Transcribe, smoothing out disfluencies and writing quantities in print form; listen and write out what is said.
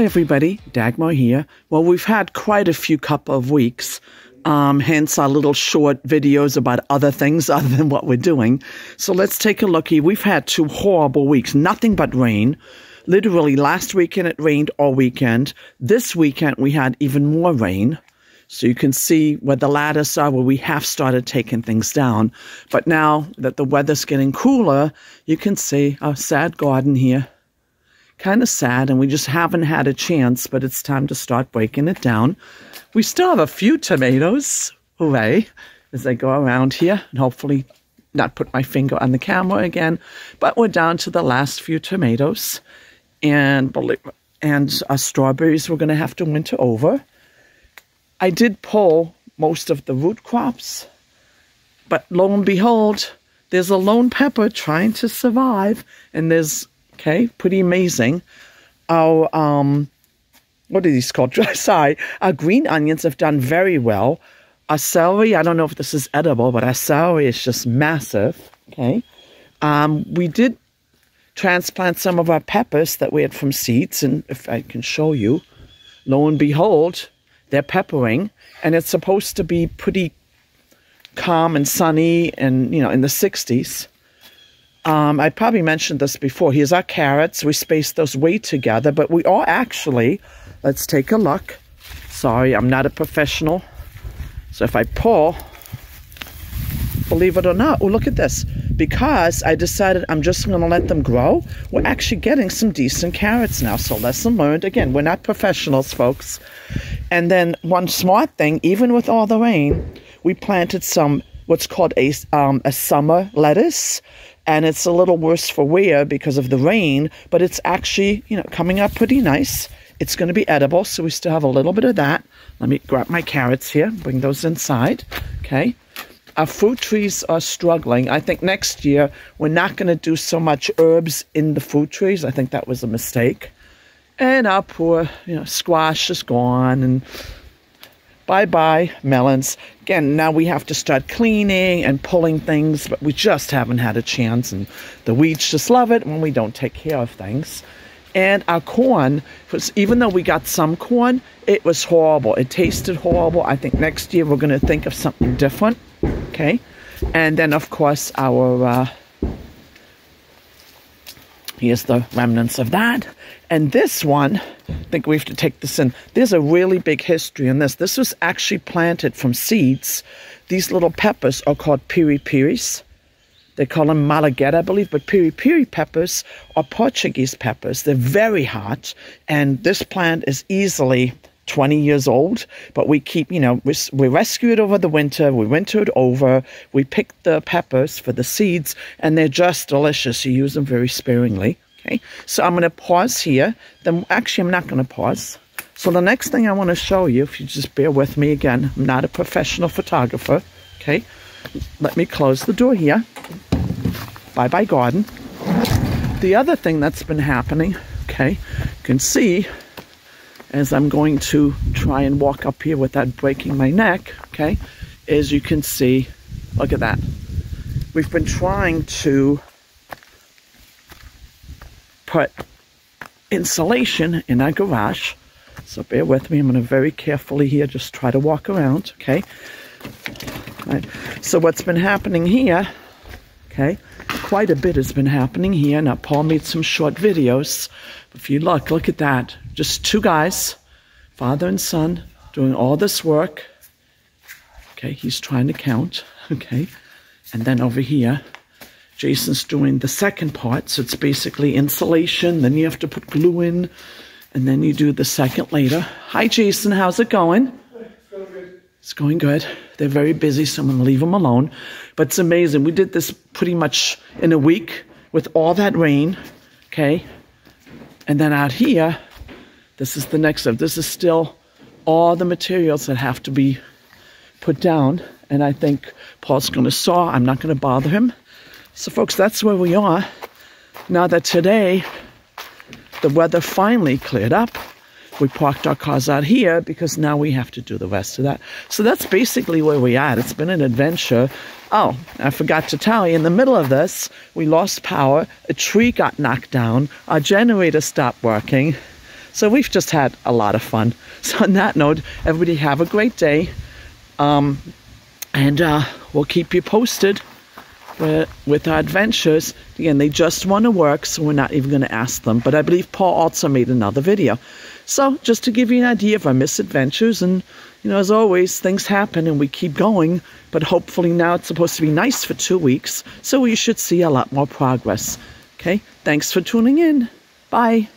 everybody, Dagmar here. Well, we've had quite a few couple of weeks, hence our little short videos about other things other than what we're doing. So let's take a look here. We've had 2 horrible weeks, nothing but rain. Literally last weekend it rained all weekend. This weekend we had even more rain. So you can see where the lattice are, where we have started taking things down. But now that the weather's getting cooler, you can see our sad garden here. Kind of sad, and we just haven't had a chance, but it's time to start breaking it down. We still have a few tomatoes, hooray, as I go around here, and hopefully not put my finger on the camera again. But we're down to the last few tomatoes, and our strawberries we're going to have to winter over. I did pull most of the root crops, but lo and behold, there's a lone pepper trying to survive, and there's okay, pretty amazing. Our, what are these called? Sorry, our green onions have done very well. Our celery, I don't know if this is edible, but our celery is just massive, okay? We did transplant some of our peppers that we had from seeds, and if I can show you, lo and behold, they're peppering, and it's supposed to be pretty calm and sunny and, you know, in the 60s. I probably mentioned this before. Here's our carrots. We spaced those way together, but we are actually, let's take a look. Sorry, I'm not a professional. So if I pull, believe it or not, oh, look at this. Because I decided I'm just going to let them grow, we're actually getting some decent carrots now. So lesson learned. Again, we're not professionals, folks. And then one smart thing, even with all the rain, we planted some what's called a summer lettuce. And it's a little worse for wear because of the rain, but it's actually, you know, coming up pretty nice. It's going to be edible, so we still have a little bit of that. Let me grab my carrots here, bring those inside, okay? Our fruit trees are struggling. I think next year we're not going to do so much herbs in the fruit trees. I think that was a mistake. And our poor, you know, squash is gone, and bye-bye, melons. Again, now we have to start cleaning and pulling things, but we just haven't had a chance, and the weeds just love it when we don't take care of things. And our corn, even though we got some corn, it was horrible. It tasted horrible. I think next year we're going to think of something different, okay? And then, of course, our... here's the remnants of that. And this one, I think we have to take this in. There's a really big history in this. This was actually planted from seeds. These little peppers are called piri-piris. They call them malagueta, I believe, but piri-piri peppers are Portuguese peppers. They're very hot, and this plant is easily 20 years old, but we keep, you know, we rescue it over the winter, we winter it over, we pick the peppers for the seeds, and they're just delicious. You use them very sparingly, okay? So I'm going to pause here. Then actually, I'm not going to pause. So the next thing I want to show you, if you just bear with me again, I'm not a professional photographer, okay? Let me close the door here. Bye-bye garden. The other thing that's been happening, okay, you can see as I'm going to try and walk up here without breaking my neck, okay, as you can see, look at that. We've been trying to put insulation in our garage. So bear with me. I'm going to very carefully here just try to walk around, okay? Right. So what's been happening here, okay, quite a bit has been happening here. Now, Paul made some short videos. If you look at that. Just 2 guys, father and son, doing all this work. Okay, he's trying to count. Okay, and then over here, Jason's doing the second part. So it's basically insulation. Then you have to put glue in, and then you do the second later. Hi, Jason. How's it going? It's going good. It's going good. They're very busy, so I'm going to leave them alone. But it's amazing. We did this pretty much in a week with all that rain. Okay. And then out here, this is the next step. This is still all the materials that have to be put down. And I think Paul's going to saw. I'm not going to bother him. So, folks, that's where we are. Now that today, the weather finally cleared up. We parked our cars out here because now we have to do the rest of that. So that's basically where we're at. It's been an adventure. Oh, I forgot to tell you, in the middle of this, we lost power. A tree got knocked down. Our generator stopped working. So we've just had a lot of fun. So on that note, everybody have a great day. And we'll keep you posted with our adventures. Again, they just want to work, so we're not even going to ask them. But I believe Paul also made another video. So just to give you an idea of our misadventures, and as always, things happen and we keep going. But hopefully now it's supposed to be nice for 2 weeks, so we should see a lot more progress. Okay, thanks for tuning in. Bye.